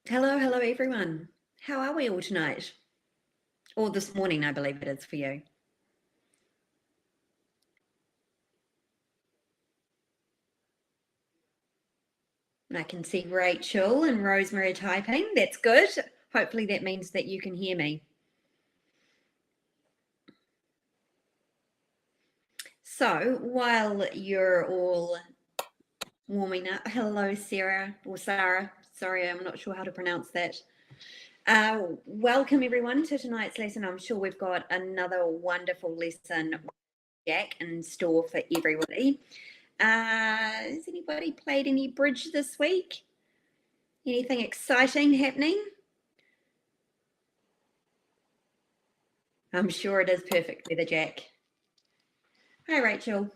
Hello, hello everyone. How are we all tonight? Or this morning, I believe it is for you. I can see Rachel and Rosemary typing. That's good. Hopefully that means that you can hear me. So while you're all warming up, hello Sarah or Sarah. Sorry, I'm not sure how to pronounce that. Welcome everyone to tonight's lesson. I'm sure we've got another wonderful lesson, Jack, in store for everybody. Has anybody played any bridge this week? Anything exciting happening? I'm sure it is perfect weather, Jack. Hi, Rachel.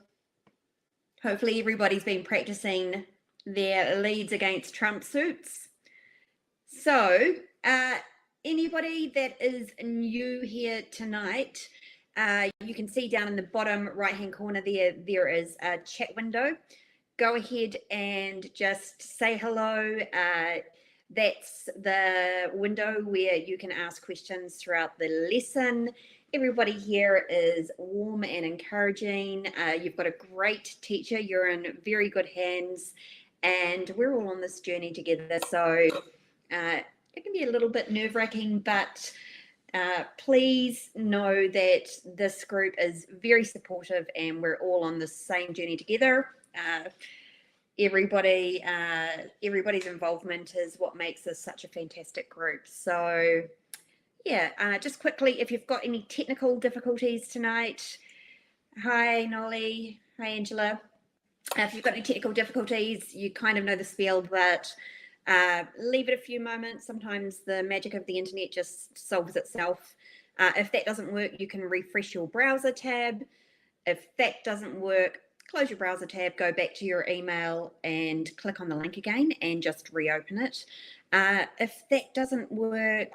Hopefully everybody's been practicing their leads against Trump suits. So, anybody that is new here tonight, you can see down in the bottom right-hand corner there is a chat window. Go ahead and just say hello. That's the window where you can ask questions throughout the lesson. Everybody here is warm and encouraging. You've got a great teacher. You're in very good hands, and we're all on this journey together. So it can be a little bit nerve-wracking, but please know that this group is very supportive and we're all on the same journey together. Everybody's involvement is what makes this such a fantastic group. So yeah, just quickly, if you've got any technical difficulties tonight, hi Nolly, hi Angela. If you've got any technical difficulties, you kind of know the spiel, but leave it a few moments. Sometimes the magic of the internet just solves itself. If that doesn't work, you can refresh your browser tab. If that doesn't work, close your browser tab, go back to your email and click on the link again and just reopen it. If that doesn't work,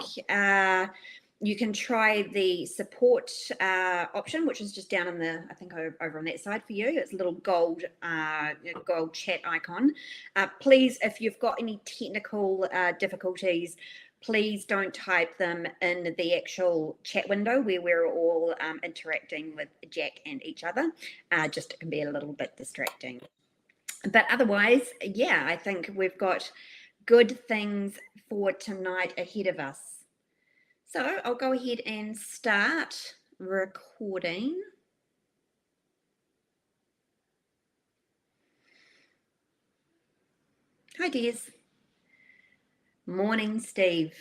you can try the support option, which is just down in the, I think over on that side for you. It's a little gold chat icon. Please, if you've got any technical difficulties, please don't type them in the actual chat window where we're all interacting with Jack and each other. Just it can be a little bit distracting. But otherwise, yeah, I think we've got good things for tonight ahead of us. So I'll go ahead and start recording. Hi, Des. Morning, Steve.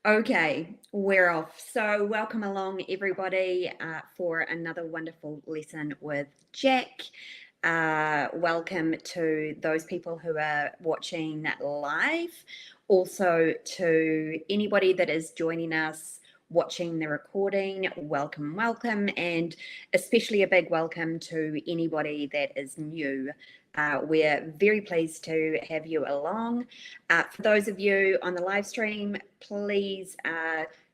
Okay, we're off. So welcome along everybody for another wonderful lesson with Jack. Welcome to those people who are watching live. Also to anybody that is joining us watching the recording, welcome, welcome, and especially a big welcome to anybody that is new. We're very pleased to have you along. For those of you on the live stream, please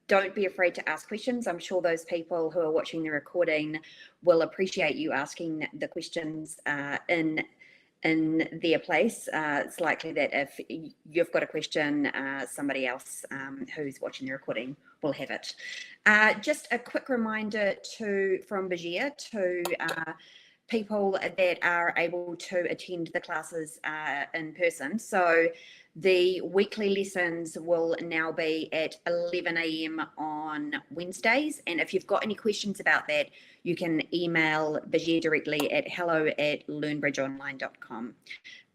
don't be afraid to ask questions. I'm sure those people who are watching the recording will appreciate you asking the questions in their place. It's likely that if you've got a question, somebody else who's watching the recording will have it. Just a quick reminder from Bajir to people that are able to attend the classes in person. So the weekly lessons will now be at 11 a.m. on Wednesdays. And if you've got any questions about that, you can email Bajir directly at hello@learnbridgeonline.com.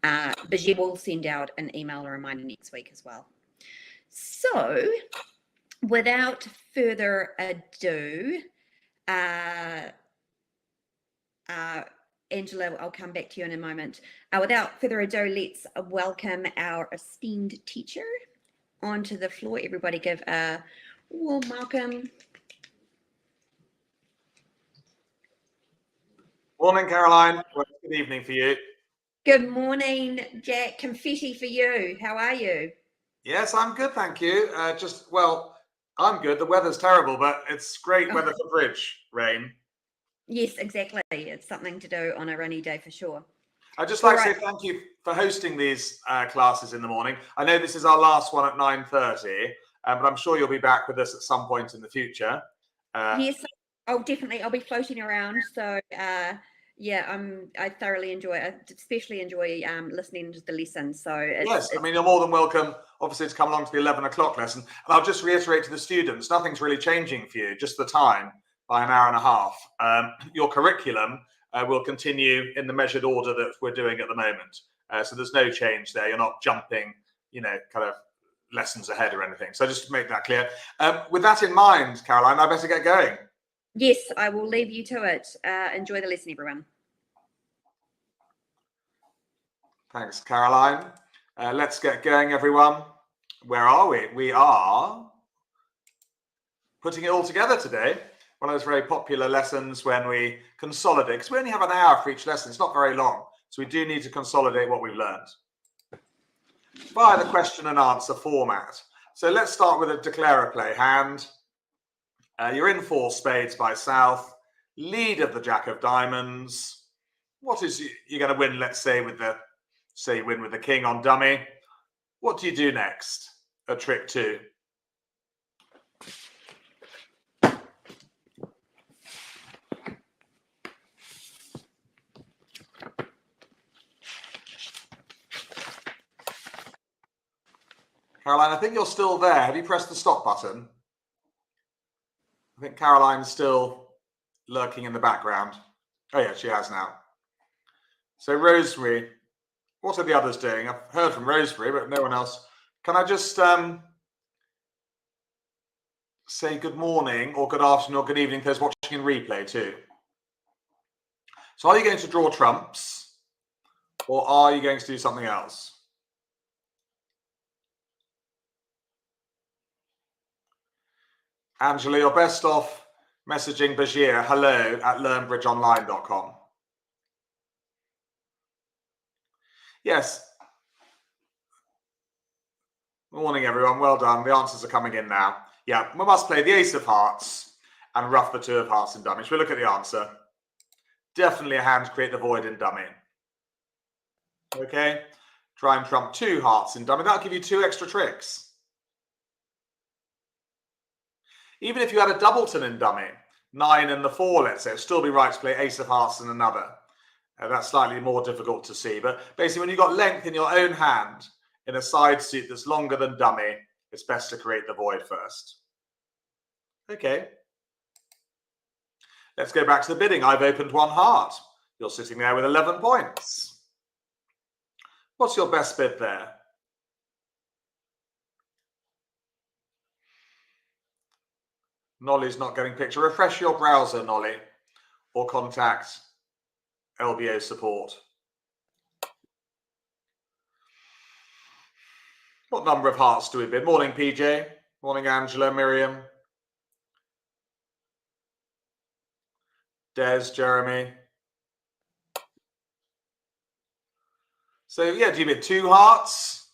Bajir will send out an email reminder next week as well. So without further ado, Angela, I'll come back to you in a moment. Without further ado, let's welcome our esteemed teacher onto the floor. Everybody give a warm welcome. Morning, Caroline. Well, good evening for you. Good morning, Jack. Confetti for you. How are you? Yes, I'm good, thank you. I'm good. The weather's terrible, but it's great weather for bridge, rain. Yes, exactly. It's something to do on a rainy day for sure. I'd just like to say thank you for hosting these classes in the morning. I know this is our last one at 9:30, but I'm sure you'll be back with us at some point in the future. Yes, I'll be floating around. So yeah, I thoroughly especially enjoy listening to the lessons. So yes, I mean, you're more than welcome, obviously, to come along to the 11 o'clock lesson. And I'll just reiterate to the students, nothing's really changing for you, just the time by an hour and a half. Your curriculum will continue in the measured order that we're doing at the moment. So there's no change there. You're not jumping, kind of lessons ahead or anything. So just to make that clear. With that in mind, Caroline, I better get going. Yes, I will leave you to it. Enjoy the lesson, everyone. Thanks, Caroline. Let's get going, everyone. Where are we? We are putting it all together today. One of those very popular lessons when we consolidate, because we only have an hour for each lesson. It's not very long. So we do need to consolidate what we've learned via the question and answer format. So let's start with a declare a play hand. You're in 4 spades by South, lead of the Jack of Diamonds. What is you're going to win? Let's say you win with the King on dummy. What do you do next? A trick 2. Caroline, I think you're still there. Have you pressed the stop button? I think Caroline's still lurking in the background. Oh yeah, she has now. So Rosemary, what are the others doing? I've heard from Rosemary, but no one else. Can I just say good morning or good afternoon or good evening to those watching in replay too? So are you going to draw trumps or are you going to do something else? Angela, you're best off messaging Bashir hello at learnbridgeonline.com. Yes. Morning, everyone. Well done. The answers are coming in now. Yeah, we must play the ace of hearts and ruff the 2 of hearts in dummy. Should we look at the answer? Definitely a hand to create the void in dummy. Okay. Try and trump 2 hearts in dummy. That'll give you 2 extra tricks. Even if you had a doubleton in dummy, 9 and the 4, let's say, it'd still be right to play ace of hearts and another. That's slightly more difficult to see. But basically, when you've got length in your own hand in a side suit that's longer than dummy, it's best to create the void first. Okay. Let's go back to the bidding. I've opened 1 heart. You're sitting there with 11 points. What's your best bid there? Nolly's not getting picture. Refresh your browser, Nolly, or contact LBO support. What number of hearts do we bid? Morning, PJ. Morning, Angela, Miriam. Des, Jeremy. So yeah, do you bid 2 hearts,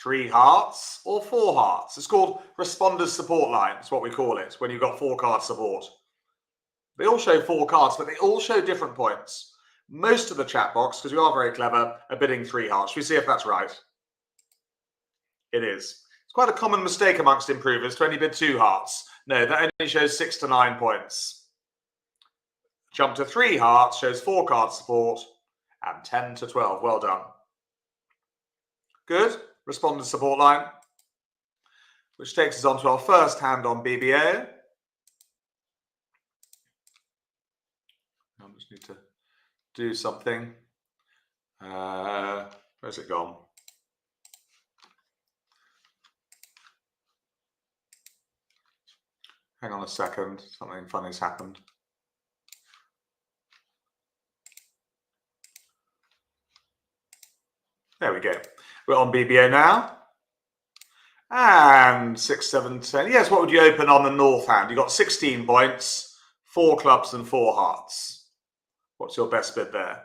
3 hearts, or 4 hearts? It's called responders support line. It's what we call it when you've got 4 card support. They all show 4 cards, but they all show different points. Most of the chat box, because we are very clever, are bidding 3 hearts. Should we see if that's right? It is. It's quite a common mistake amongst improvers to only bid 2 hearts. No, that only shows 6 to 9 points. Jump to 3 hearts shows 4 card support and 10 to 12. Well done. Good. Responded support line, which takes us on to our first hand on BBO. I just need to do something. Where's it gone? Hang on a second. Something funny's happened. There we go. We're on BBO now. And 6, 7, 10. Yes, what would you open on the north hand? You've got 16 points, 4 clubs and 4 hearts. What's your best bid there?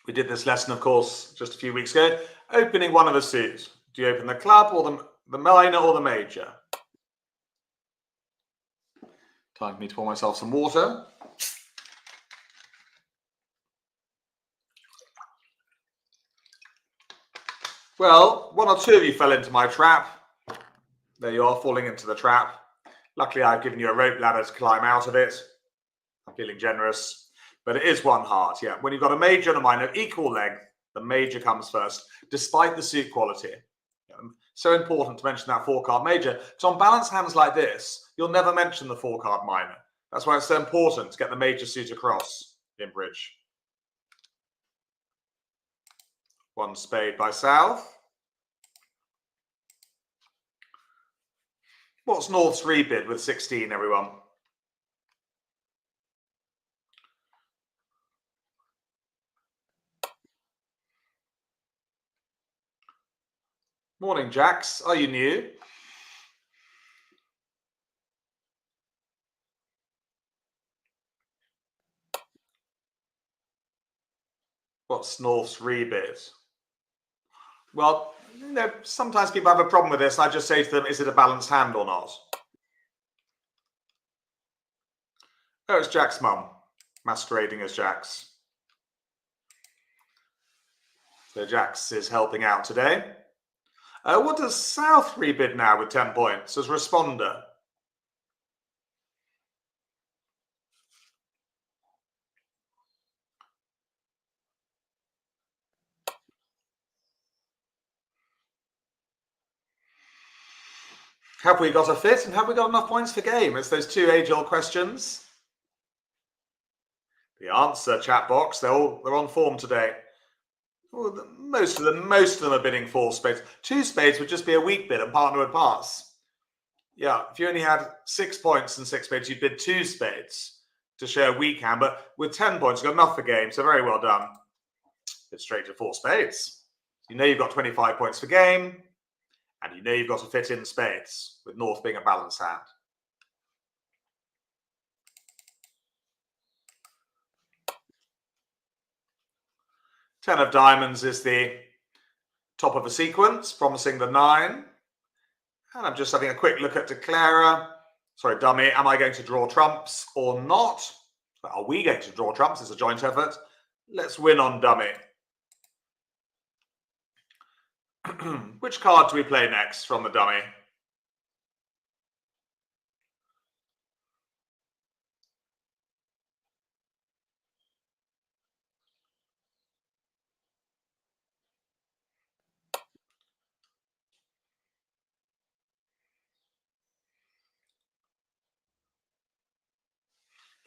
We did this lesson, of course, just a few weeks ago. Opening one of a suit. Do you open the club or the minor or the major? Time for me to pour myself some water. Well, one or two of you fell into my trap. There you are, falling into the trap. Luckily, I've given you a rope ladder to climb out of it. I'm feeling generous. But it is one heart, yeah. When you've got a major and a minor, equal length, the major comes first, despite the suit quality. So important to mention that 4-card major. So on balanced hands like this, you'll never mention the 4-card minor. That's why it's so important to get the major suit across in bridge. One spade by South. What's North's rebid with 16, everyone? Morning, Jax. Are you new? What's North's rebid? Well, you know, sometimes people have a problem with this. I just say to them, is it a balanced hand or not? Oh, it's Jack's mum, masquerading as Jax. So Jax is helping out today. What does South rebid now with 10 points as responder? Have we got a fit and have we got enough points for game? It's those two age-old questions. The answer, chat box, they're on form today. Well, most of them are bidding 4 spades. 2 spades would just be a weak bid and partner would pass. Yeah, if you only had 6 points and 6 spades, you'd bid 2 spades to show a weak hand. But with 10 points, you've got enough for game, so very well done. Bid straight to 4 spades. You know you've got 25 points for game, and you know you've got to fit in spades, with North being a balanced hand. Ten of diamonds is the top of a sequence, promising the 9. And I'm just having a quick look at Declarer. Sorry, dummy. Am I going to draw trumps or not? Are we going to draw trumps? It's a joint effort. Let's win on dummy. Which card do we play next from the dummy?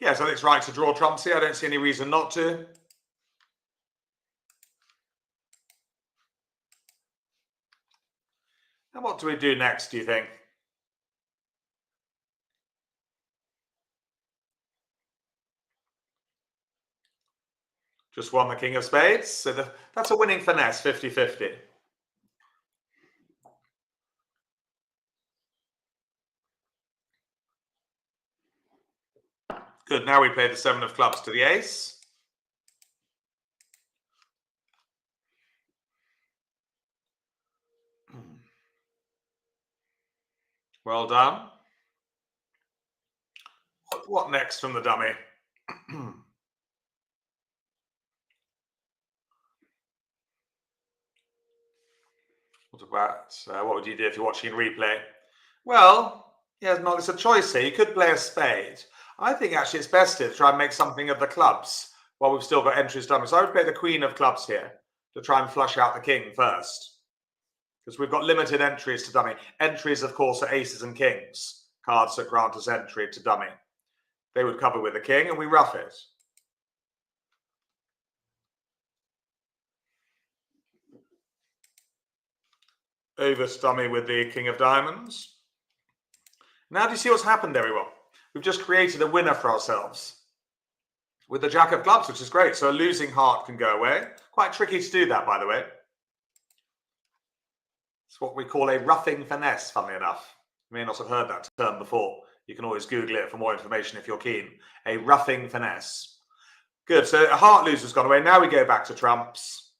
Yes, I think it's right to draw trumps here. I don't see any reason not to. And what do we do next, do you think? Just won the king of spades. So that's a winning finesse, 50-50. Good, now we play the 7 of clubs to the ace. Well done. What next from the dummy? What about, what would you do if you're watching in replay? Well, yeah, no, it's a choice here. You could play a spade. I think actually it's best here to try and make something of the clubs while we've still got entries done. So I would play the queen of clubs here to try and flush out the king first. Because we've got limited entries to dummy. Entries, of course, are aces and kings. Cards that grant us entry to dummy. They would cover with the king and we rough it. Over to dummy with the king of diamonds. Now do you see what's happened, everyone? We've just created a winner for ourselves with the jack of clubs, which is great. So a losing heart can go away. Quite tricky to do that, by the way. It's what we call a roughing finesse, funnily enough. You may not have heard that term before. You can always Google it for more information if you're keen. A roughing finesse. Good. So a heart loser's gone away. Now we go back to trumps.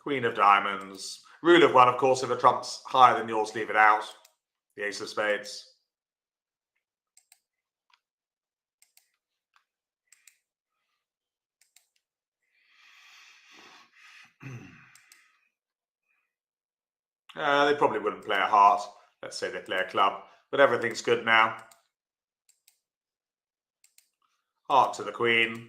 Queen of diamonds. Rule of one, of course, if a trump's higher than yours, leave it out. The ace of spades. They probably wouldn't play a heart. Let's say they play a club, but everything's good now. Heart to the queen.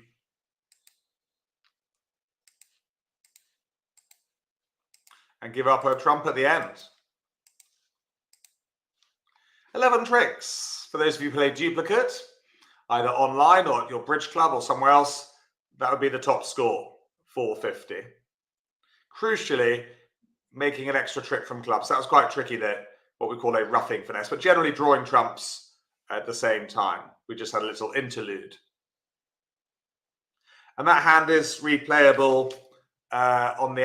And give up her trump at the end. 11 tricks. For those of you who play duplicate, either online or at your bridge club or somewhere else, that would be the top score, 450. Crucially, making an extra trick from clubs. That was quite tricky there, what we call a roughing finesse, but generally drawing trumps at the same time. We just had a little interlude. And that hand is replayable on the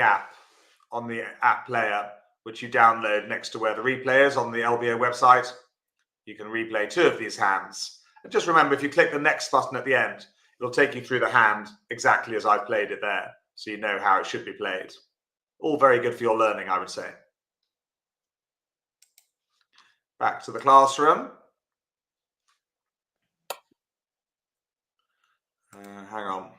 app player, which you download next to where the replay is on the LBO website. You can replay 2 of these hands. And just remember, if you click the next button at the end, it'll take you through the hand exactly as I've played it there, so you know how it should be played. All very good for your learning, I would say. Back to the classroom. Hang on.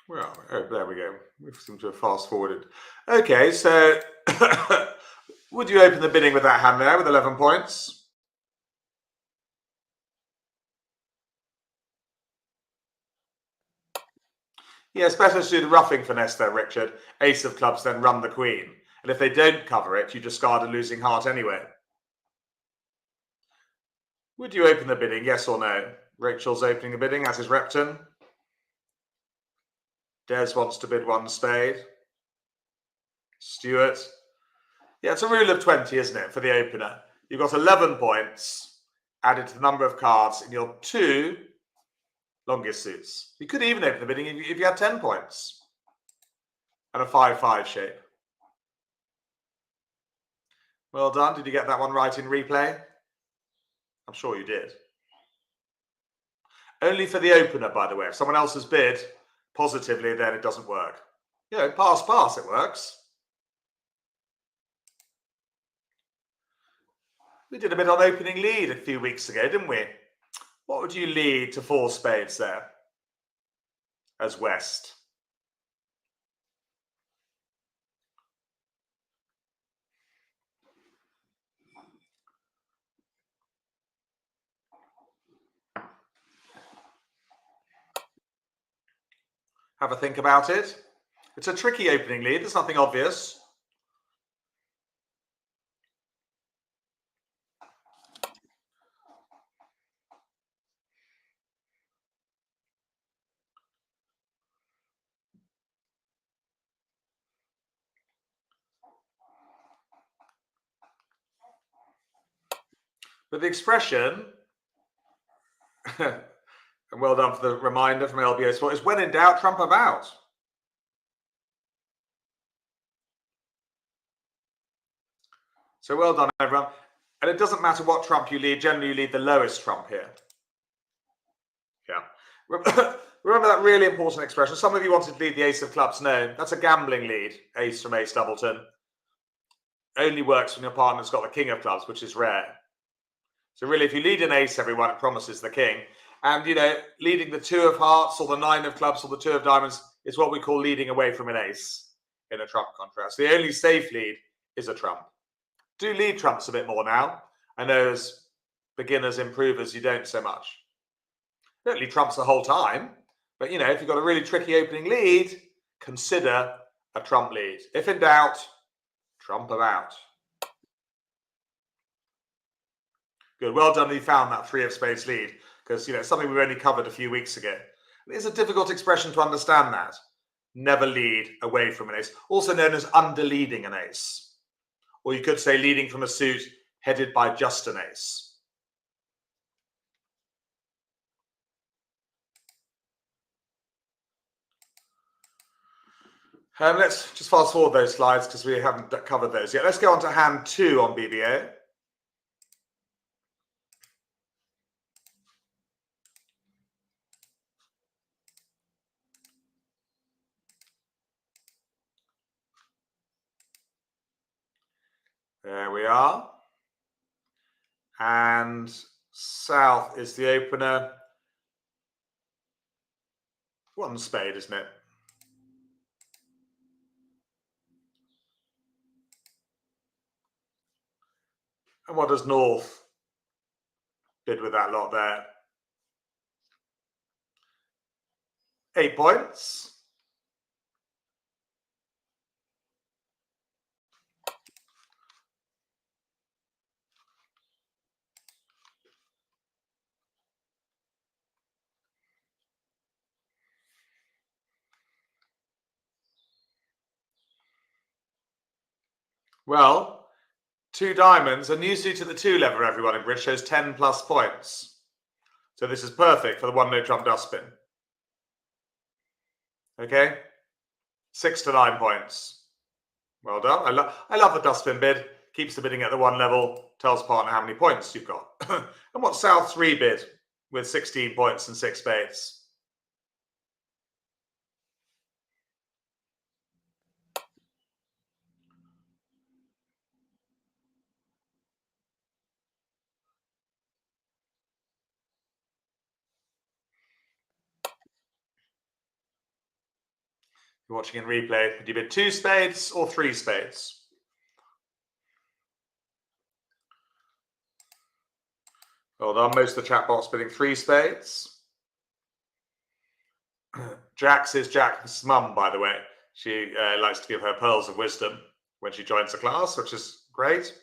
Where are we? Oh, there we go. We seem to have fast forwarded. Okay, so would you open the bidding with that hand there with 11 points? Yes, better to do the roughing finesse there, Richard. Ace of clubs, then run the queen. And if they don't cover it, you discard a losing heart anyway. Would you open the bidding, yes or no? Rachel's opening the bidding, as is Repton. Des wants to bid 1 spade. Stuart. Yeah, it's a rule of 20, isn't it, for the opener? You've got 11 points added to the number of cards in your 2 longest suits. You could even open the bidding if you had 10 points and a 5-5 shape. Well done. Did you get that one right in replay? I'm sure you did. Only for the opener, by the way. If someone else has bid positively, then it doesn't work. You know, pass, it works. We did a bit on opening lead a few weeks ago, didn't we? What would you lead to 4 spades there as West? Have a think about it. It's a tricky opening lead. There's nothing obvious. But the expression, and well done for the reminder from LBO Sport, is when in doubt, trump about. So well done, everyone. And it doesn't matter what trump you lead, generally you lead the lowest trump here. Yeah. Remember that really important expression. Some of you wanted to lead the ace of clubs. No, that's a gambling lead. Ace from ace doubleton. Only works when your partner's got the king of clubs, which is rare. So really, if you lead an ace, everyone, it promises the king. And, you know, leading the 2 of hearts or the 9 of clubs or the 2 of diamonds is what we call leading away from an ace in a trump contrast. The only safe lead is a trump. Do lead trumps a bit more now. I know as beginners, improvers, you don't so much. You don't lead trumps the whole time. But, you know, if you've got a really tricky opening lead, consider a trump lead. If in doubt, trump about. Good. Well done. You found that 3 of spades lead because, you know, it's something we've only covered a few weeks ago. It's a difficult expression to understand that. Never lead away from an ace. Also known as underleading an ace. Or you could say leading from a suit headed by just an ace. Let's just fast forward those slides because we haven't covered those yet. Let's go on to hand 2 on BBA. There we are. And south is the opener. 1 spade, isn't it? And what does north bid with that lot there? 8 points. Well, 2 diamonds, a new suit at the 2 lever, everyone in bridge shows 10 plus points. So this is perfect for the 1 no trump dustbin. Okay, 6 to 9 points. Well done. I love the dustbin bid. Keeps the bidding at the 1 level, tells partner how many points you've got. And what's south 3 bid with 16 points and 6 spades? You're watching in replay. Did you bid 2 spades or 3 spades? Well done. Most of the chat box bidding 3 spades. Jax is Jack's mum, by the way. She likes to give her pearls of wisdom when she joins the class, which is great.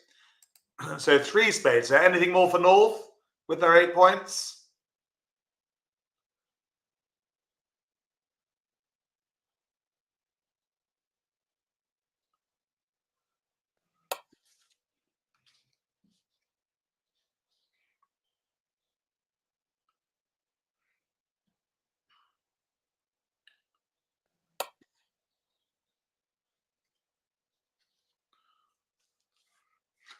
So 3 spades there. Anything more for North with their 8 points?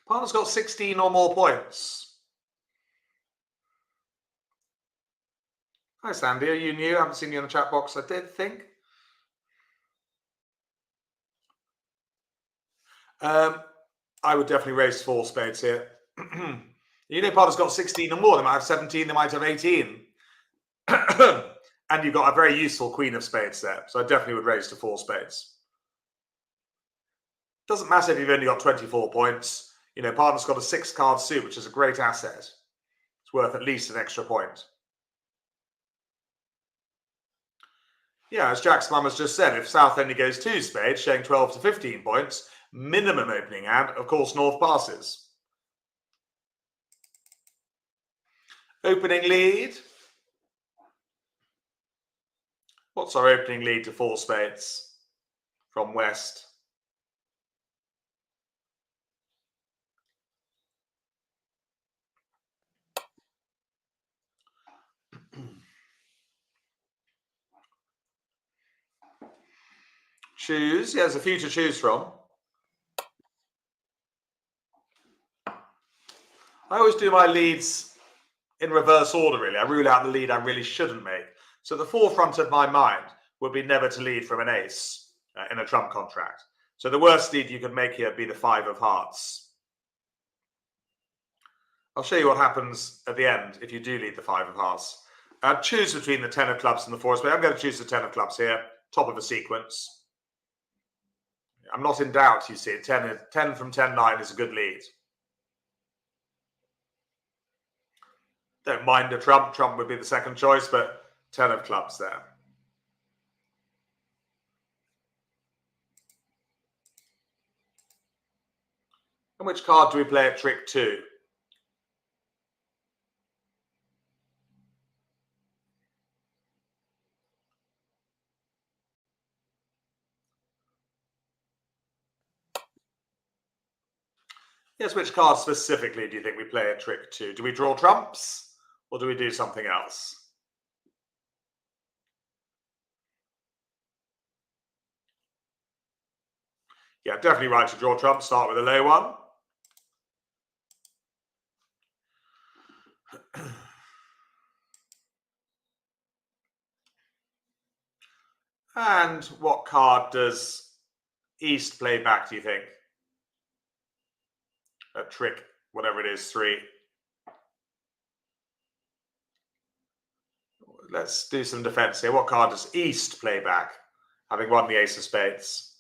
Partner's got 16 or more points. Hi, Sandy. Are you new? I haven't seen you in the chat box, I did think. I would definitely raise 4 spades here. You know, partner's got 16 or more. They might have 17, they might have 18. And you've got a very useful queen of spades there. So I definitely would raise to 4 spades. Doesn't matter if you've only got 24 points. You know, partner's got a 6-card suit, which is a great asset. It's worth at least an extra point. Yeah, as Jack's mum has just said, if South only goes 2 spades, showing 12 to 15 points, minimum opening hand, of course, North passes. Opening lead. What's our opening lead to 4 spades from West? Choose. Yeah, there's a few to choose from. I always do my leads in reverse order, really. I rule out the lead I really shouldn't make. So the forefront of my mind would be never to lead from an ace in a trump contract. So the worst lead you could make here would be the 5 of hearts. I'll show you what happens at the end if you do lead the 5 of hearts. Choose between the 10 of clubs and the 4 of spades. I'm going to choose the 10 of clubs here, top of a sequence. I'm not in doubt, you see. 10 from 10-9 is a good lead. Don't mind a trump. Trump would be the second choice, but 10 of clubs there. And which card do we play at trick 2? Yes, which card specifically do you think we play at trick 2? Do we draw trumps or do we do something else? Yeah, definitely right to draw trumps. Start with a low one. And what card does East play back, do you think? A trick, whatever it is, 3. Let's do some defense here. What card does East play back, having won the ace of spades?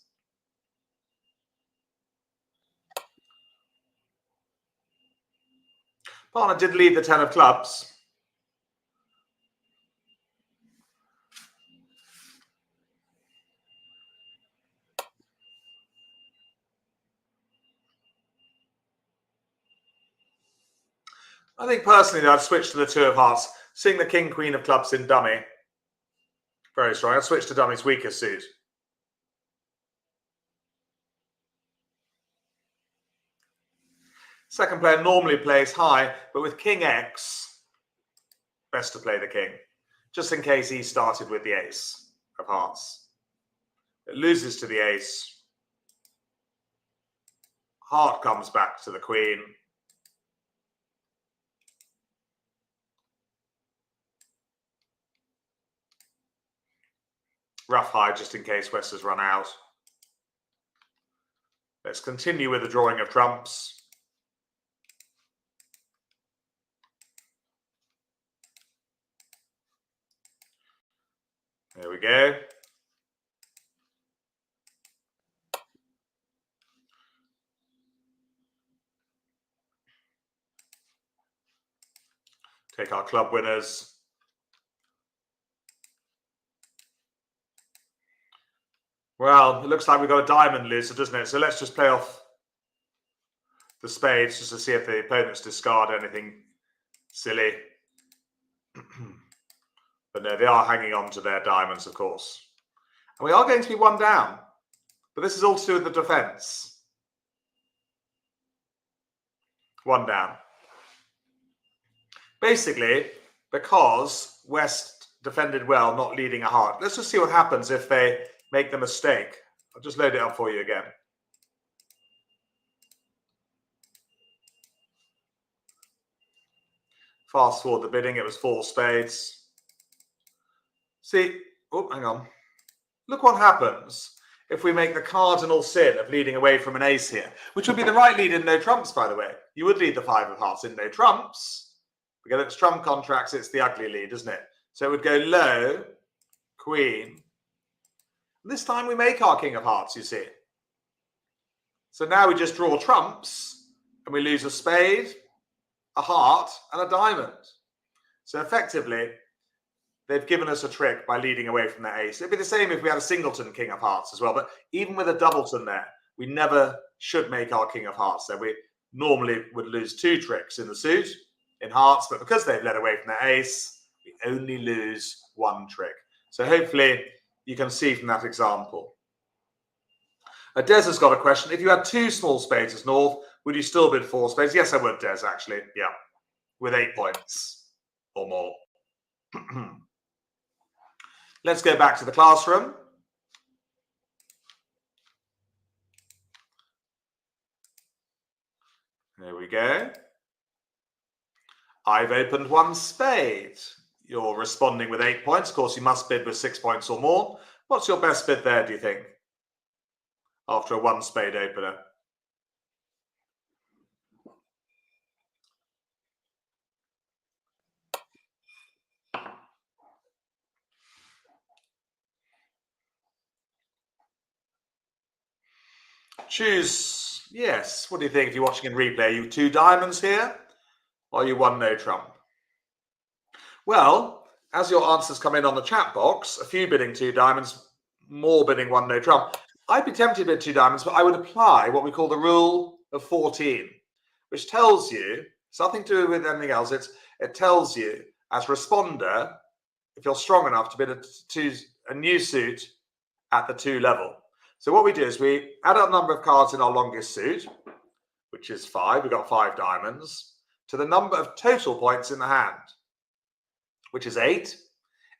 Partner did lead the 10 of clubs. I think personally I'd switch to the 2 of hearts. Seeing the king, queen of clubs in dummy, very strong. I'd switch to dummy's weakest suit. Second player normally plays high, but with king X, best to play the king, just in case he started with the ace of hearts. It loses to the ace. Heart comes back to the queen. Rough high just in case West has run out. Let's continue with the drawing of trumps. There we go. Take our club winners. Well, it looks like we've got a diamond loose, doesn't it? So let's just play off the spades just to see if the opponents discard anything silly. But no, they are hanging on to their diamonds, of course. And we are going to be 1 down. But this is all to do with the defense. 1 down. Basically, because West defended well, not leading a heart. Let's just see what happens if they make the mistake. I'll just load it up for you again. Fast forward the bidding, it was 4 spades. See, oh, hang on. Look what happens if we make the cardinal sin of leading away from an ace here, which would be the right lead in no trumps, by the way. You would lead the 5 of hearts in no trumps. Because it's trump contracts, it's the ugly lead, isn't it? So it would go low, queen. This time we make our king of hearts, you see. So now we just draw trumps and we lose a spade, a heart, and a diamond. So effectively, they've given us a trick by leading away from their ace. It'd be the same if we had a singleton king of hearts as well. But even with a doubleton there, we never should make our king of hearts. So we normally would lose 2 tricks in the suit, in hearts. But because they've led away from their ace, we only lose 1 trick. So hopefully you can see from that example. Des has got a question. If you had 2 small spades as north, would you still bid 4 spades? Yes, I would, Des, actually. Yeah, with 8 points or more. Let's go back to the classroom. There we go. I've opened 1 spade. You're responding with 8 points. Of course, you must bid with 6 points or more. What's your best bid there, do you think? After a 1 spade opener. Choose, yes. What do you think if you're watching in replay? Are you 2 diamonds here? Or are you 1 no trump? Well, as your answers come in on the chat box, a few bidding 2 diamonds, more bidding 1 no trump. I'd be tempted to bid 2 diamonds, but I would apply what we call the rule of 14, which tells you, it's nothing to do with anything else, it tells you as responder, if you're strong enough to bid a new suit at the 2 level. So what we do is we add up the number of cards in our longest suit, which is 5, we've got 5 diamonds, to the number of total points in the hand, which is 8.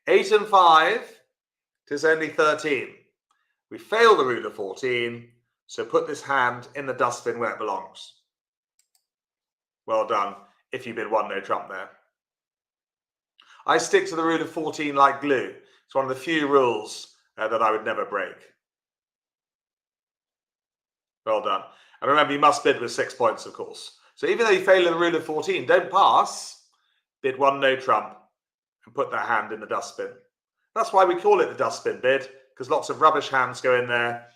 8 and 5, it is only 13. We fail the rule of 14, So put this hand in the dustbin where it belongs. Well done if you bid 1 no trump there. I stick to the rule of 14 like glue. It's one of the few rules that I would never break. Well done. And remember, you must bid with 6 points, of course. So even though you fail in the rule of 14, don't pass. Bid 1 no trump and put that hand in the dustbin. That's why we call it the dustbin bid, because lots of rubbish hands go in there.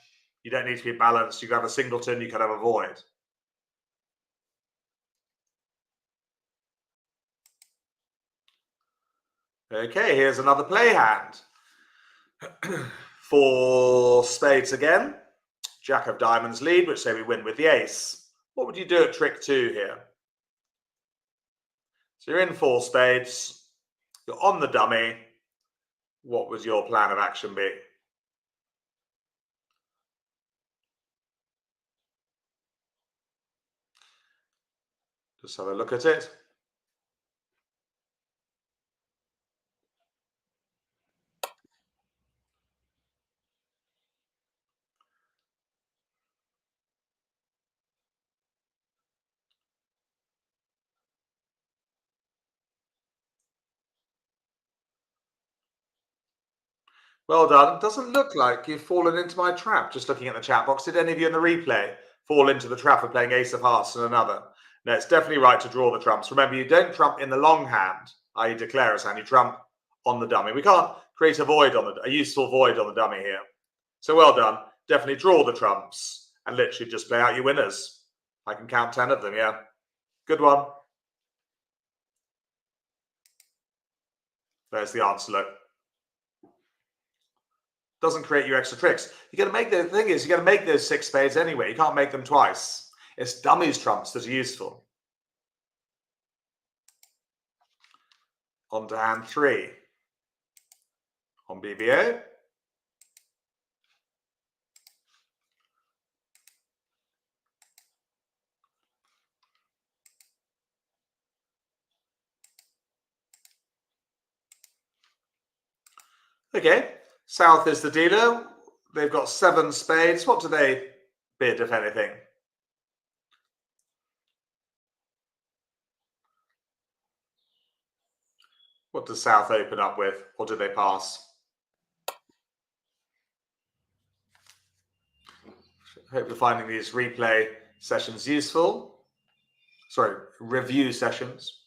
You don't need to be balanced. You can have a singleton, you can have a void. Okay, here's another play hand. 4 spades again. Jack of diamonds lead, which say we win with the ace. What would you do at trick 2 here? So you're in 4 spades. You're on the dummy. What would your plan of action be? Just have a look at it. Well done. It doesn't look like you've fallen into my trap, just looking at the chat box. Did any of you in the replay fall into the trap of playing ace of hearts and another? No, it's definitely right to draw the trumps. Remember, you don't trump in the long hand, i.e. declarer's hand. You trump on the dummy. We can't create a useful void on the dummy here. So well done. Definitely draw the trumps and literally just play out your winners. I can count 10 of them, yeah. Good one. There's the answer, look. Doesn't create you extra tricks. You got to make the thing is you got to make those 6 spades anyway. You can't make them twice. It's dummies trumps that are useful. On to hand 3. On BBO. Okay, South is the dealer. They've got 7 spades. What do they bid, if anything? What does South open up with, or do they pass? Hope you're finding these replay sessions useful. Sorry, review sessions.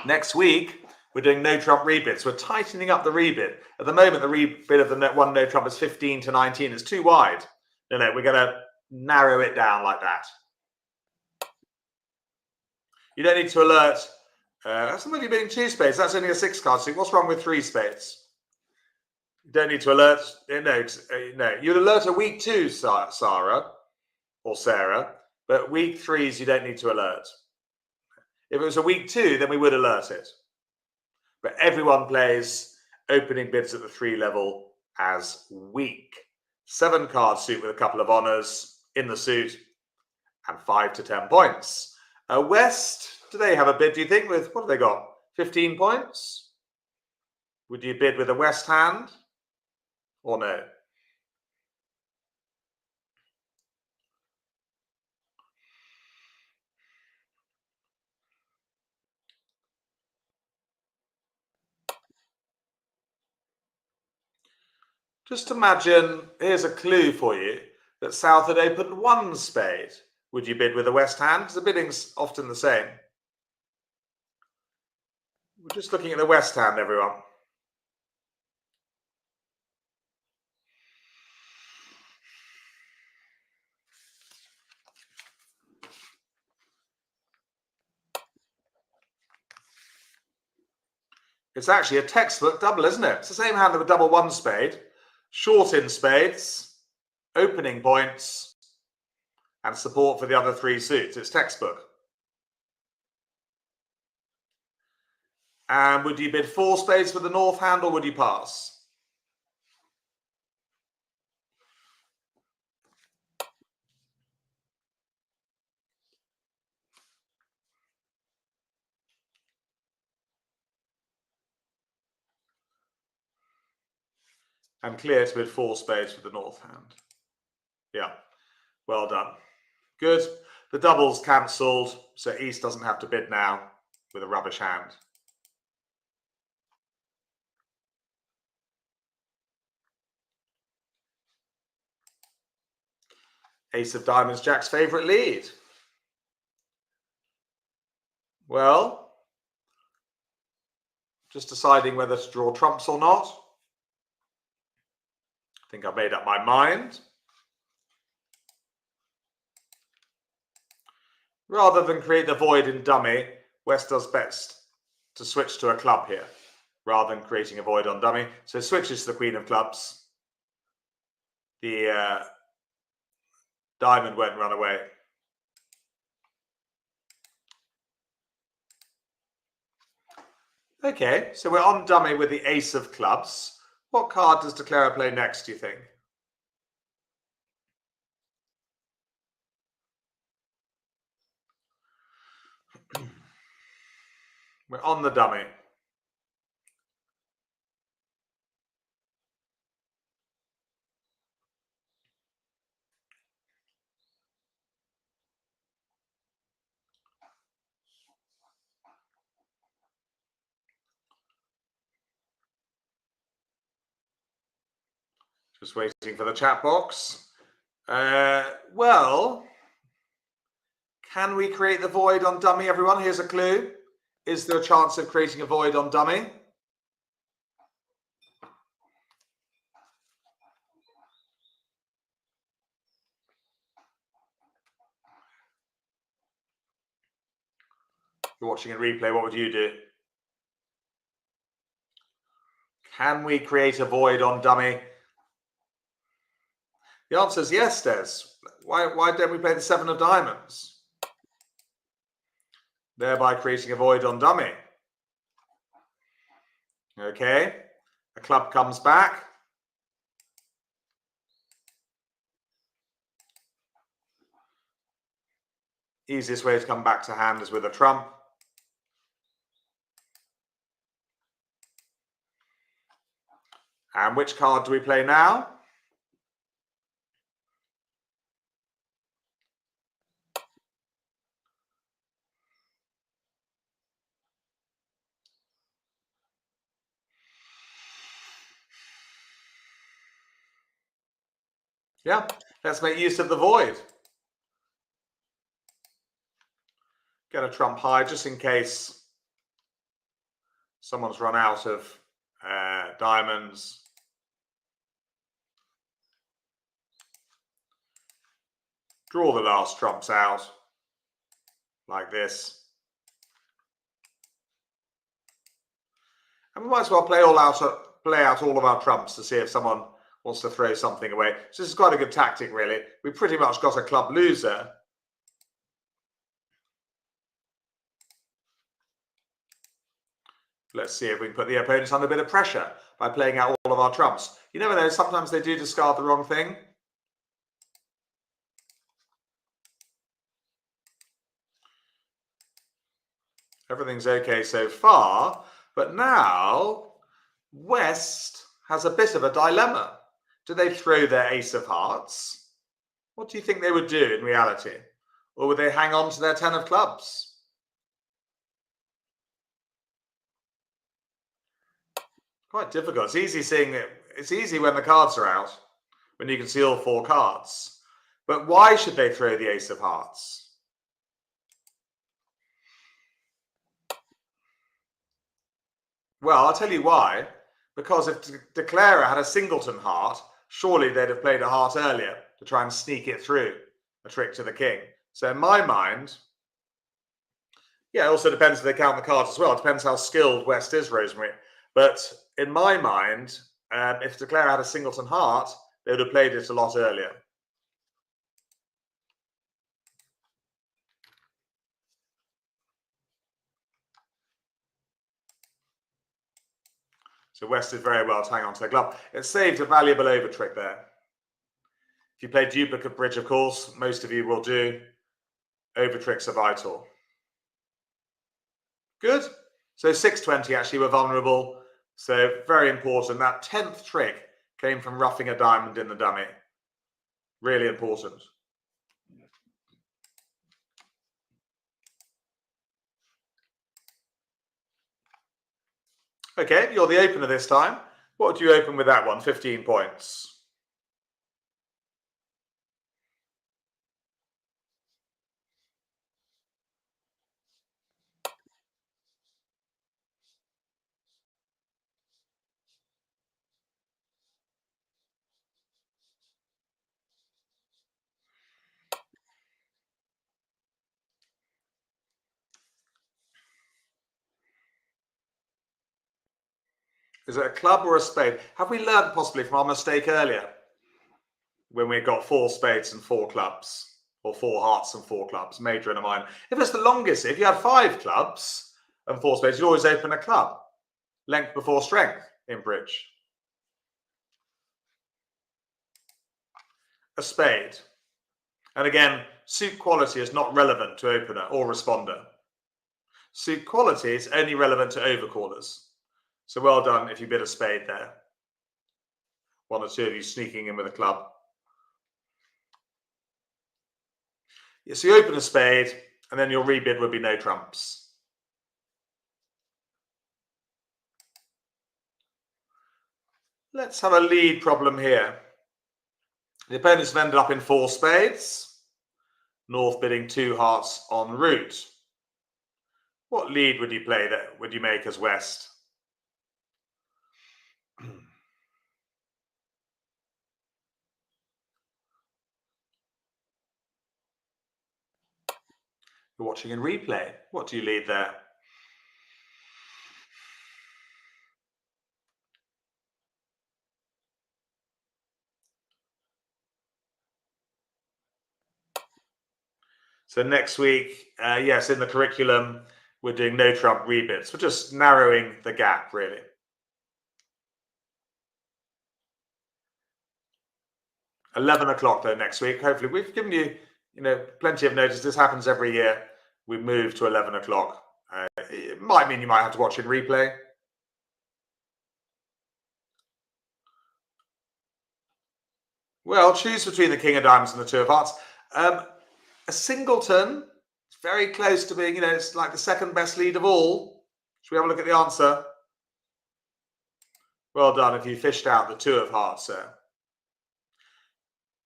Next week, we're doing no trump rebids. We're tightening up the rebid. At the moment, the rebid of the 1 no trump is 15 to 19. It's too wide. No, we're going to narrow it down like that. You don't need to alert. Some of you bidding 2 spades. That's only a 6 card suit. What's wrong with 3 spades? You don't need to alert. No. You'd alert a week 2, Sarah or Sarah, but week 3s you don't need to alert. If it was a week 2, then we would alert it. But everyone plays opening bids at the 3 level as weak. 7 card suit with a couple of honours in the suit and 5 to 10 points. West, do they have a bid, do you think, with, what have they got, 15 points? Would you bid with a West hand or no? Just imagine, here's a clue for you, that South had opened 1 spade. Would you bid with a West hand? Because the bidding's often the same. We're just looking at the West hand, everyone. It's actually a textbook double, isn't it? It's the same hand of a double 1 spade, short in spades, opening points, and support for the other 3 suits. It's textbook. And would you bid 4 spades with the North hand, or would you pass? and clear to bid 4 spades with the north hand. Yeah, well done. Good. The double's cancelled, so East doesn't have to bid now with a rubbish hand. Ace of diamonds, Jack's favourite lead. Well, just deciding whether to draw trumps or not. I think I've made up my mind. Rather than create the void in dummy, West does best to switch to a club here, rather than creating a void on dummy. So switches to the queen of clubs. The diamond won't run away. Okay, so we're on dummy with the ace of clubs. What card does Declarer play next, do you think? We're on the dummy. Just waiting for the chat box. Well, can we create the void on dummy, everyone? Here's a clue. Is there a chance of creating a void on dummy? If you're watching a replay, what would you do? Can we create a void on dummy? The answer is yes, Des. Why don't we play the 7 of diamonds? Thereby creating a void on dummy. Okay, a club comes back. Easiest way to come back to hand is with a trump. And which card do we play now? Yeah, let's make use of the void. Get a trump high just in case someone's run out of diamonds. Draw the last trumps out like this. And we might as well play out all of our trumps to see if someone wants to throw something away. So this is quite a good tactic, really. We pretty much got a club loser. Let's see if we can put the opponents under a bit of pressure by playing out all of our trumps. You never know, sometimes they do discard the wrong thing. Everything's okay so far, but now West has a bit of a dilemma. Do they throw their ace of hearts? What do you think they would do in reality? Or would they hang on to their 10 of clubs? Quite difficult. It's easy seeing it. It's easy when the cards are out, when you can see all 4 cards. But why should they throw the ace of hearts? Well, I'll tell you why. Because if Declarer had a singleton heart, surely they'd have played a heart earlier to try and sneak it through, a trick to the king. So in my mind, yeah, it also depends if they count the cards as well. It depends how skilled West is, Rosemary. But in my mind, if Declarer had a singleton heart, they would have played it a lot earlier. So West did very well to hang on to the club. It saved a valuable over trick there. If you play duplicate bridge, of course, most of you will do. Over tricks are vital. Good. So 620 actually were vulnerable. So very important. That 10th trick Came from roughing a diamond in the dummy. Really important. Okay, you're the opener this time. What do you open with that one? 15 points. Is it a club or a spade? Have we learned possibly from our mistake earlier when we got 4 spades and 4 clubs, or 4 hearts and 4 clubs, major and a minor? If it's the longest, if you had 5 clubs and 4 spades, you'd always open a club. Length before strength in bridge. A spade. And again, suit quality is not relevant to opener or responder. Suit quality is only relevant to overcallers. So well done if you bid a spade there. 1 or 2 of you sneaking in with a club. Yeah, so you open a spade, and then your rebid would be no trumps. Let's have a lead problem here. The opponents have ended up in 4 spades. North bidding 2 hearts en route. What lead would you play there? Would you make as West? You're watching in replay. What do you lead there? So next week, yes, in the curriculum, we're doing no trump rebids. We're just narrowing the gap, really. $11 though next week. Hopefully, we've given you, plenty of notice. This happens every year. We move to 11 o'clock. It might mean you might have to watch in replay. Well, choose between the king of diamonds and the 2 of hearts. A singleton, it's very close to being, it's like the second best lead of all. Should we have a look at the answer? Well done if you fished out the 2 of hearts, sir.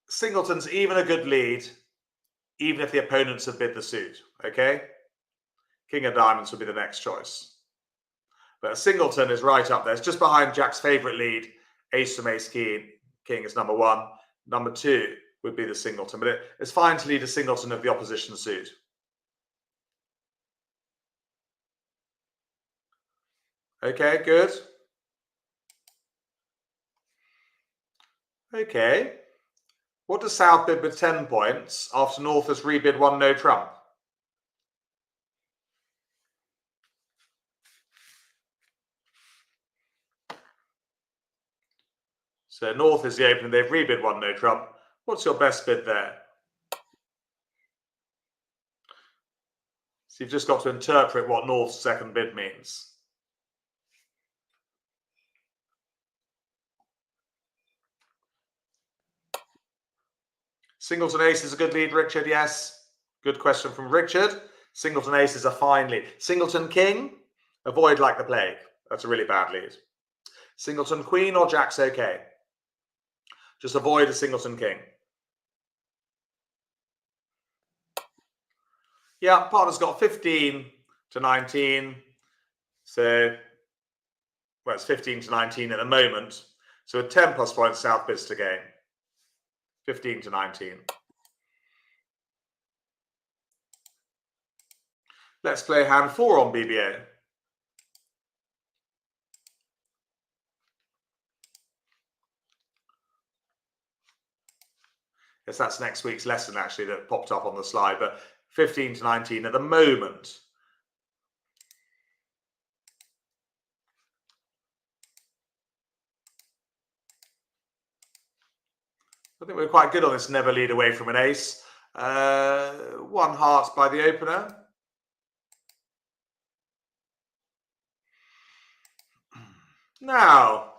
Singleton's even a good lead, even if the opponents have bid the suit, okay? King of diamonds would be the next choice. But a singleton is right up there. It's just behind Jack's favourite lead, ace from ace king is number 1. Number 2 would be the singleton, but it's fine to lead a singleton of the opposition suit. Okay, good. Okay. What does South bid with 10 points after North has rebid 1 no trump? So North is the opener, they've rebid 1 no trump. What's your best bid there? So you've just got to interpret what North's second bid means. Singleton ace is a good lead, Richard, yes. Good question from Richard. Singleton ace is a fine lead. Singleton king, avoid like the plague. That's a really bad lead. Singleton queen or jack's okay. Just avoid a singleton king. Yeah, partner's got 15 to 19. So, well, it's 15 to 19 at the moment. So with 10 plus points, South bids to gain. 15 to 19. Let's play hand 4 on BBA. Yes, that's next week's lesson actually that popped up on the slide, but 15 to 19 at the moment. I think we're quite good on this never lead away from an ace. 1 heart by the opener. Now,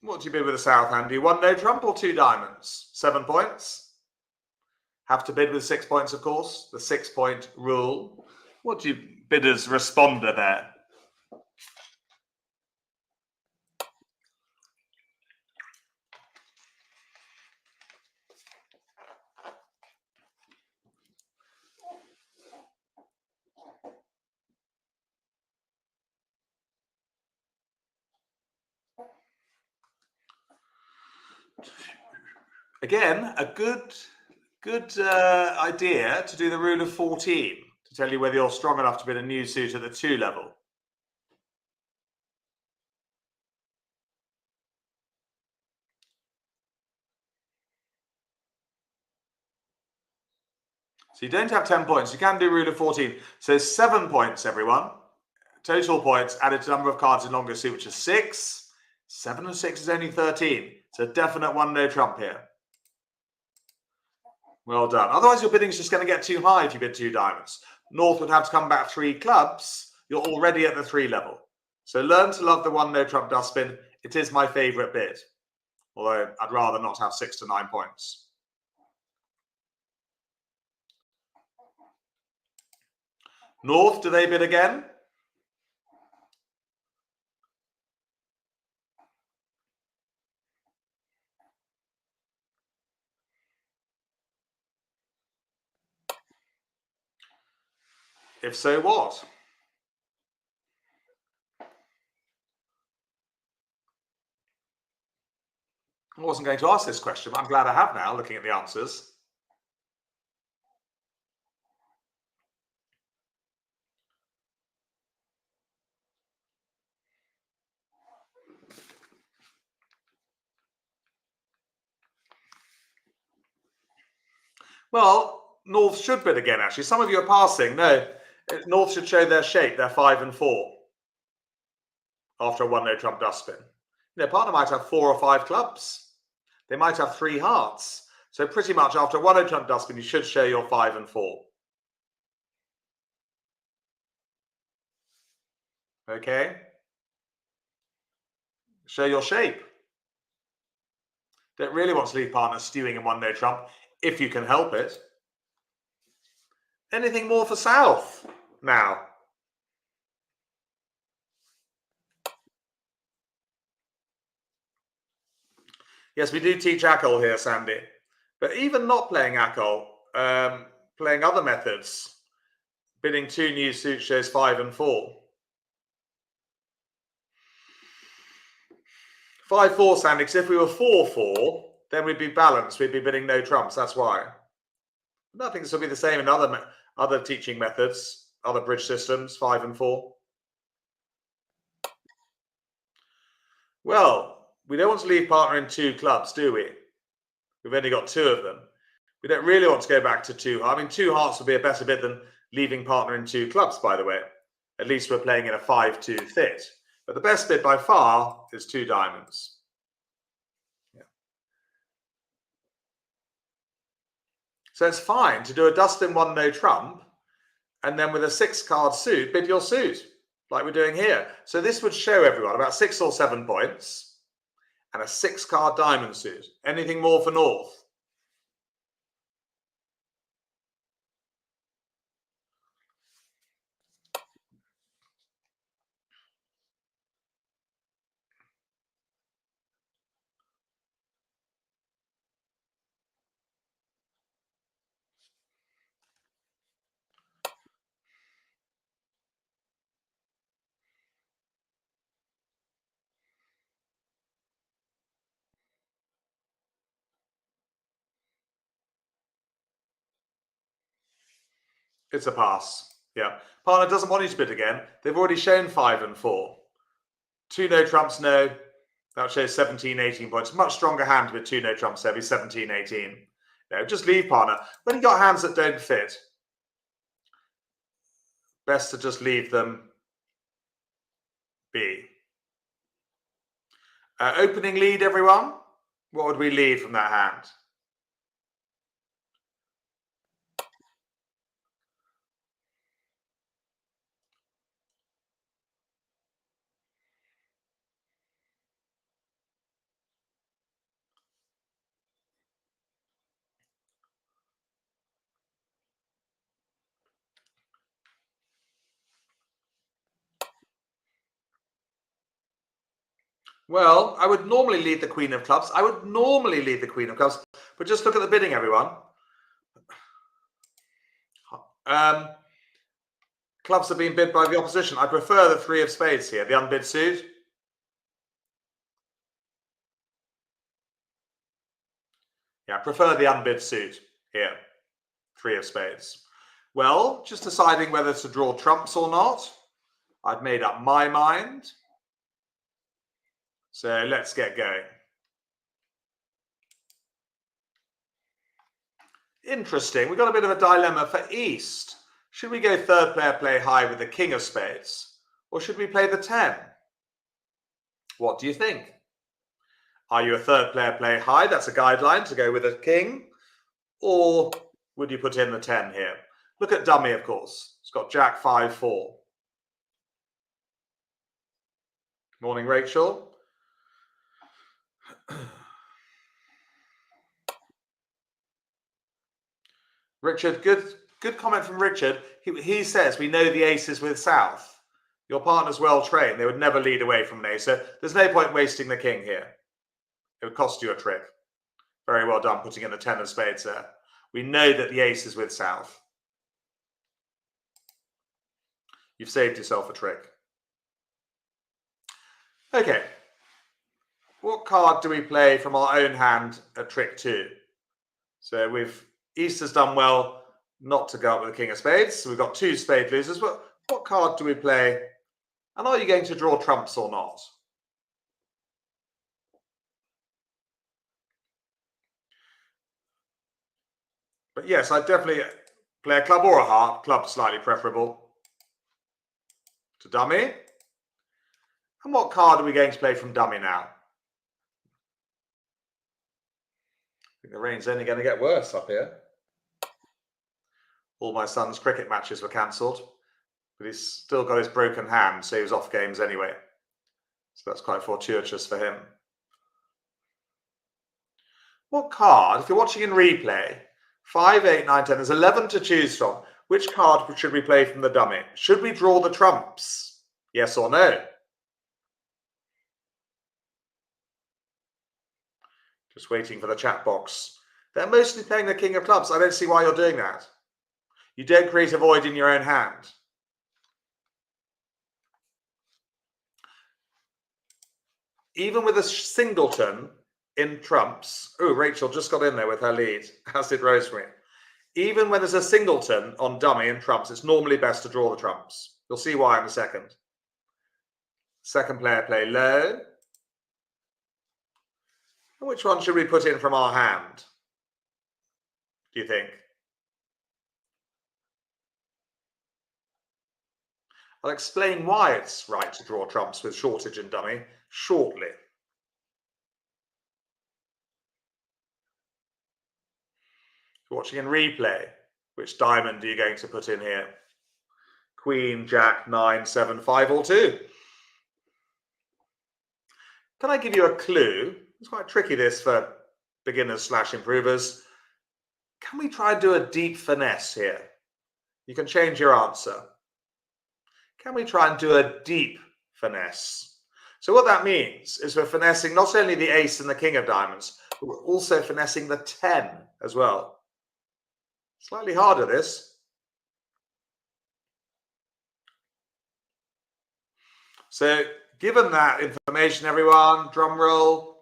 What do you bid with a south hand? Do you one no trump or 2 diamonds? 7 points. Have to bid with 6 points, of course. The 6-point rule. What do you bid as responder there? Again, a good idea to do the rule of 14 to tell you whether you're strong enough to bid a new suit at the 2 level. So you don't have 10 points. You can do rule of 14. So 7 points, everyone. Total points added to number of cards in longer suit, which is 6. 7 and 6 is only 13. It's a definite one no trump here. Well done. Otherwise, your bidding's just going to get too high if you bid 2 diamonds. North would have to come back 3 clubs. You're already at the 3 level. So learn to love the one no trump dustbin. It is my favourite bid. Although I'd rather not have 6 to 9 points. North, do they bid again? If so, what? I wasn't going to ask this question, but I'm glad I have now, looking at the answers. Well, North should bid again, actually. Some of you are passing. No, North should show their shape. They're 5 and 4 after a one no trump dustbin. Their partner might have 4 or 5 clubs. They might have 3 hearts. So pretty much after a one no trump dustbin, you should show your 5 and 4. Okay? Show your shape. Don't really want to leave partners stewing in one no trump if you can help it. Anything more for South now? Yes, we do teach ACOL here, Sandy. But even not playing ACOL, playing other methods, bidding 2 new suits shows 5 and 4. 5-4, Sandy, because if we were 4-4, then we'd be balanced. We'd be bidding no trumps. That's why. I think this will be the same in other teaching methods, other bridge systems, 5 and 4. Well, we don't want to leave partner in 2 clubs, do we? We've only got 2 of them. We don't really want to go back to 2. I mean, 2 hearts would be a better bid than leaving partner in 2 clubs, by the way. At least we're playing in a 5-2 fit. But the best bid by far is 2 diamonds. Yeah. So it's fine to do a dust-in one no trump, and then with a 6-card suit, bid your suit, like we're doing here. So this would show everyone about 6 or 7 points, and a 6-card diamond suit. Anything more for North? It's a pass. Yeah. Partner doesn't want you to bid again. They've already shown 5 and 4. 2 no trumps, no. That shows 17, 18 points. Much stronger hand with 2 no trumps there, be 17, 18. No, just leave partner. When you've got hands that don't fit, best to just leave them be. Opening lead, everyone. What would we lead from that hand? Well, I would normally lead the Queen of Clubs. But just look at the bidding, everyone. Clubs have been bid by the opposition. I prefer the 3 of spades here, the unbid suit. Yeah, I prefer the unbid suit here, 3 of spades. Well, just deciding whether to draw trumps or not. I've made up my mind. So let's get going. Interesting. We've got a bit of a dilemma for East. Should we go third player play high with the king of spades? Or should we play the 10? What do you think? Are you a third player play high? That's a guideline to go with a king. Or would you put in the 10 here? Look at dummy, of course. It's got Jack 5-4. Morning, Rachel. Richard, good comment from Richard. He says, we know the aces with South. Your partner's well trained. They would never lead away from an ace. So there's no point wasting the king here. It would cost you a trick. Very well done putting in the 10 of spades there. We know that the ace is with South. You've saved yourself a trick. Okay. What card do we play from our own hand at trick 2? So East has done well not to go up with the king of spades. So we've got 2 spade losers. But what card do we play? And are you going to draw trumps or not? But yes, I'd definitely play a club or a heart. Club slightly preferable to dummy. And what card are we going to play from dummy now? I think the rain's only going to get worse up here. All my son's cricket matches were cancelled, but he's still got his broken hand, so he was off games anyway. So that's quite fortuitous for him. What card, if you're watching in replay, 5, 8, 9, 10, there's 11 to choose from. Which card should we play from the dummy? Should we draw the trumps? Yes or no? Just waiting for the chat box. They're mostly playing the king of clubs. I don't see why you're doing that. You don't create a void in your own hand. Even with a singleton in trumps. Oh, Rachel just got in there with her lead, as did Rosemary. Even when there's a singleton on dummy and trumps, it's normally best to draw the trumps. You'll see why in a second. Second player play low. And which one should we put in from our hand, do you think? I'll explain why it's right to draw trumps with shortage and dummy shortly. If you're watching in replay, which diamond are you going to put in here? Queen, Jack, 9, 7, 5 or 2. Can I give you a clue? It's quite tricky this for beginners / improvers. Can we try and do a deep finesse here? You can change your answer. Can we try and do a deep finesse? So what that means is we're finessing not only the ace and the king of diamonds, but we're also finessing the 10 as well. Slightly harder, this. So given that information, everyone, drum roll,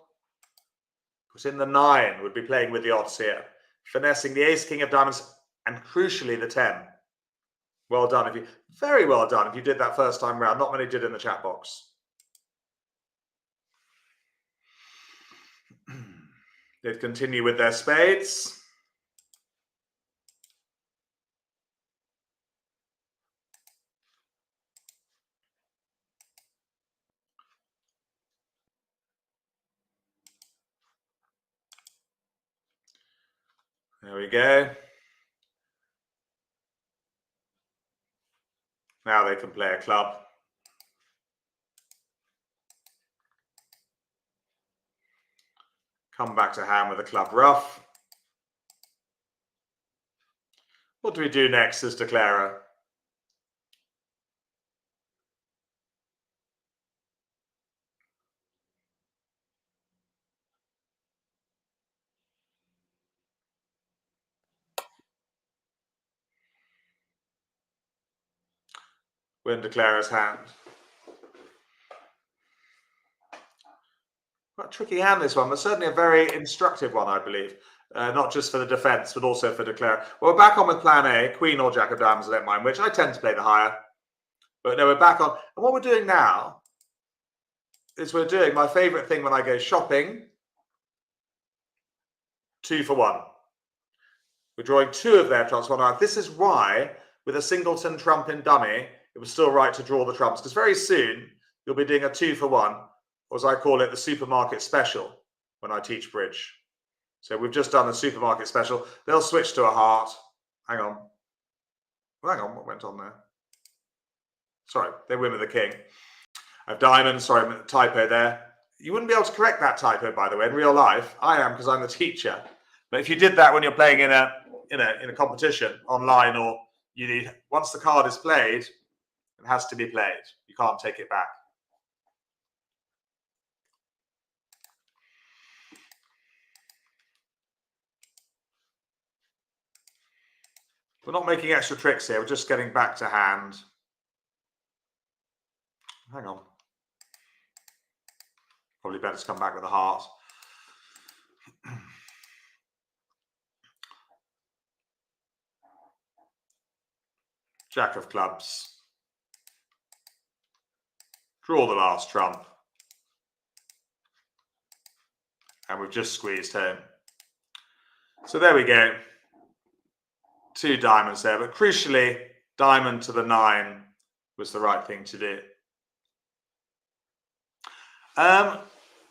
put in the 9, would be playing with the odds here. Finessing the ace, king of diamonds, and crucially the 10. Well done. Very well done if you did that first time round. Not many did in the chat box. They'd continue with their spades. There we go. Now they can play a club. Come back to hand with a club rough. What do we do next as declarer? win declarer's hand. Quite a tricky hand, this one, but certainly a very instructive one, I believe. Not just for the defense, but also for declarer. Well, we're back on with plan A, queen or jack of diamonds, I don't mind which. I tend to play the higher. But no, we're back on. And what we're doing now is we're doing my favorite thing when I go shopping. 2 for 1. We're drawing 2 of their trumps. This is why, with a singleton trump in dummy, it was still right to draw the trumps. Because very soon, you'll be doing a 2 for 1. Or as I call it, the supermarket special when I teach bridge. So we've just done the supermarket special. They'll switch to a heart. Hang on. Well, hang on, what went on there? Sorry, they win with the king. I have diamonds, sorry, typo there. You wouldn't be able to correct that typo, by the way, in real life. I am, because I'm the teacher. But if you did that when you're playing in a competition online, or you need, once the card is played, it has to be played. You can't take it back. We're not making extra tricks here. We're just getting back to hand. Hang on. Probably better to come back with a heart. Jack of clubs. Draw the last trump. And we've just squeezed home. So there we go. 2 diamonds there, but crucially, diamond to the 9 was the right thing to do.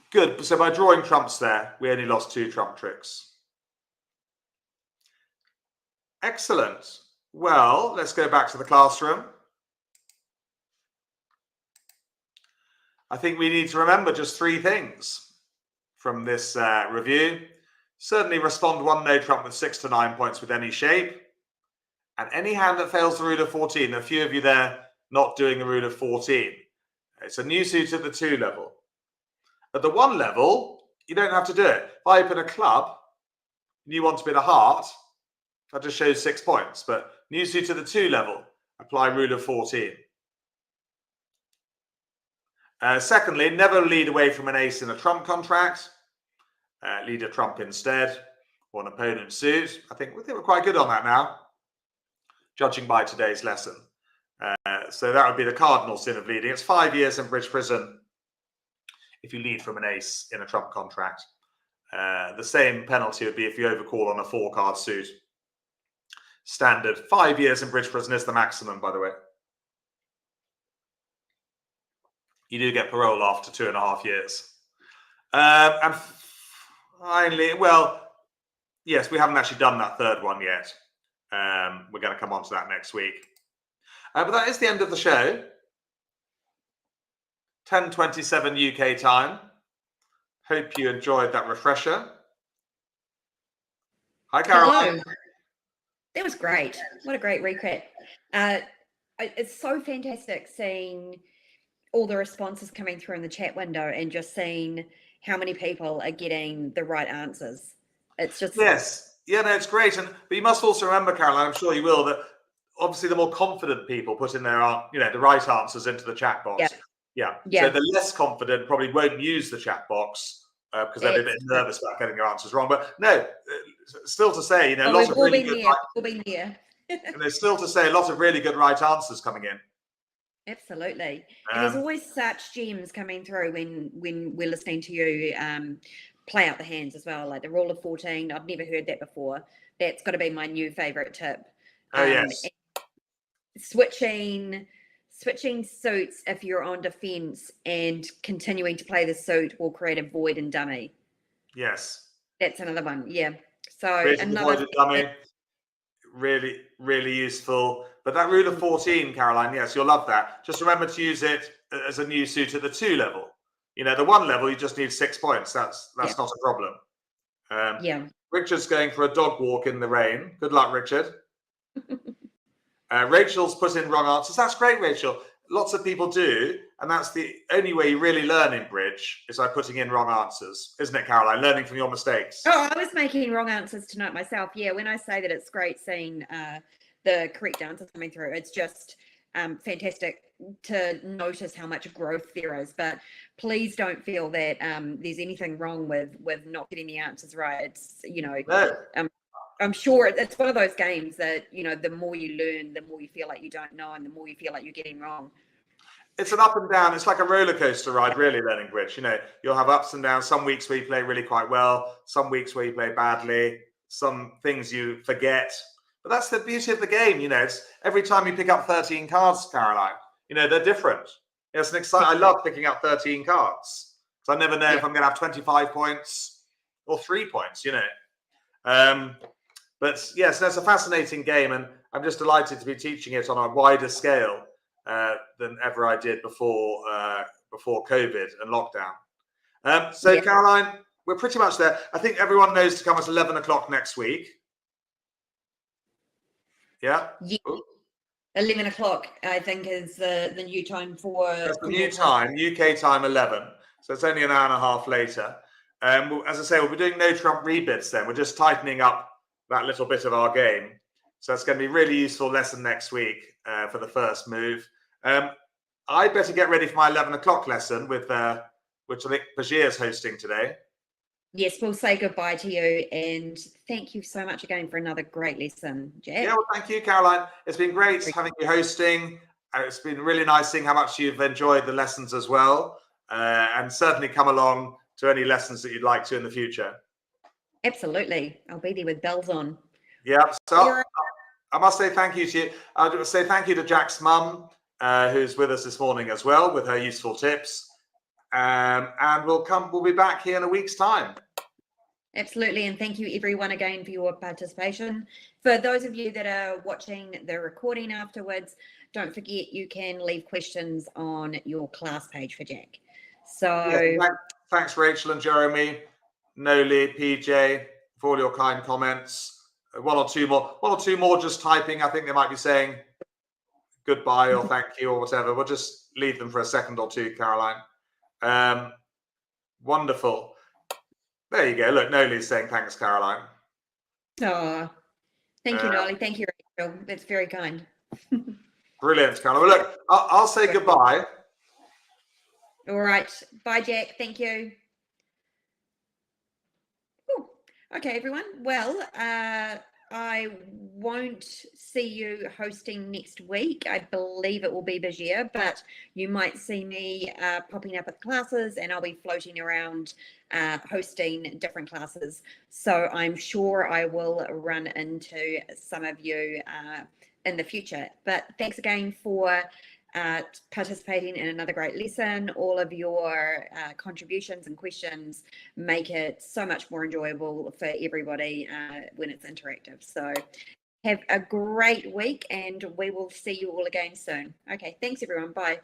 Good. So by drawing trumps there, we only lost 2 trump tricks. Excellent. Well, let's go back to the classroom. I think we need to remember just 3 things from this review. Certainly respond 1 no trump with 6 to 9 points with any shape. And any hand that fails the rule of 14, there are a few of you there not doing the rule of 14. It's a new suit at the 2 level. At the 1 level, you don't have to do it. If I open a club and you want to bid a heart, that just shows 6 points. But new suit at the 2 level, apply rule of 14. Secondly, never lead away from an ace in a trump contract. Lead a trump instead, or an opponent's suit. I think we're quite good on that now, judging by today's lesson. So that would be the cardinal sin of leading. It's 5 years in bridge prison if you lead from an ace in a trump contract. The same penalty would be if you overcall on a 4-card suit. Standard 5 years in bridge prison is the maximum, by the way. You do get parole after 2.5 years. And finally, well, yes, we haven't actually done that 3rd one yet. We're going to come on to that next week. But that is the end of the show. 10:27 UK time. Hope you enjoyed that refresher. Hi, Caroline. Hello. That was great. What a great recap. It's so fantastic seeing all the responses coming through in the chat window and just seeing how many people are getting the right answers. It's just... Yes. Yeah, no, it's great. But you must also remember, Caroline, I'm sure you will, that obviously the more confident people put in their, the right answers into the chat box. Yeah. So the less confident probably won't use the chat box because they're a bit nervous about getting their answers wrong. But no, still to say, lots of really good... We'll be there. And there's still to say a lot of really good right answers coming in. Absolutely. And there's always such gems coming through when we're listening to you play out the hands as well, like the rule of 14. I've never heard that before. That's got to be my new favorite tip. Oh, yes. Switching suits if you're on defense and continuing to play the suit will create a void in dummy. Yes. That's another one. Yeah. So another void in dummy. Really, really useful. But that rule of 14, Caroline, yes, you'll love that. Just remember to use it as a new suit at the 2 level. The 1 level, you just need 6 points. That's not a problem. Richard's going for a dog walk in the rain. Good luck, Richard. Rachel's put in wrong answers. That's great, Rachel. Lots of people do. And that's the only way you really learn in bridge is by putting in wrong answers. Isn't it, Caroline? Learning from your mistakes. Oh, I was making wrong answers tonight myself. Yeah, when I say that it's great seeing the correct answers coming through, it's just fantastic to notice how much growth there is. But please don't feel that there's anything wrong with not getting the answers right. It's, No. I'm sure it's one of those games that, the more you learn, the more you feel like you don't know, and the more you feel like you're getting wrong. It's an up and down. It's like a roller coaster ride, really, learning bridge. You'll have ups and downs. Some weeks where you play really quite well, some weeks where you play badly, some things you forget. But that's the beauty of the game. It's every time you pick up 13 cards, Caroline, they're different. It's an exciting. I love picking up 13 cards. So I never know if I'm going to have 25 points or 3 points, But yes, that's a fascinating game, and I'm just delighted to be teaching it on a wider scale than ever I did before COVID and lockdown. So Caroline, we're pretty much there. I think everyone knows to come at 11 o'clock next week. Yeah. 11 o'clock, I think, is the new time for. That's the new time, UK time 11. So it's only an hour and a half later. As I say, we'll be doing no Trump rebits then. We're just tightening up that little bit of our game. So it's going to be a really useful lesson next week for the first move. I better get ready for my 11 o'clock lesson which I think Bashir is hosting today. Yes, we'll say goodbye to you, and thank you so much again for another great lesson, Jack. Yeah, well, thank you, Caroline. It's been great having you hosting. It's been really nice seeing how much you've enjoyed the lessons as well, and certainly come along to any lessons that you'd like to in the future. Absolutely. I'll be there with bells on. Yeah, so I must say thank you to you. I'll say thank you to Jack's mum, who's with us this morning as well with her useful tips. And we'll be back here in a week's time. Absolutely, and thank you everyone again for your participation. For those of you that are watching the recording afterwards, don't forget you can leave questions on your class page for Jack. So thanks Rachel and Jeremy, Noli, PJ, for all your kind comments. One or two more just typing. I think they might be saying goodbye or thank you or whatever. We'll just leave them for a second or two, Caroline. Wonderful. There you go. Look, Noli's saying thanks, Caroline. Oh, thank you, Noli. Thank you, Rachel. That's very kind. Brilliant, Caroline. Well, look, I'll say goodbye. All right. Bye, Jack. Thank you. Ooh. Okay, everyone. Well, I won't see you hosting next week. I believe it will be Bashir, but you might see me popping up with classes, and I'll be floating around hosting different classes. So I'm sure I will run into some of you in the future. But thanks again for participating in another great lesson. All of your contributions and questions make it so much more enjoyable for everybody when it's interactive. So have a great week, and we will see you all again soon. Okay, thanks everyone. Bye.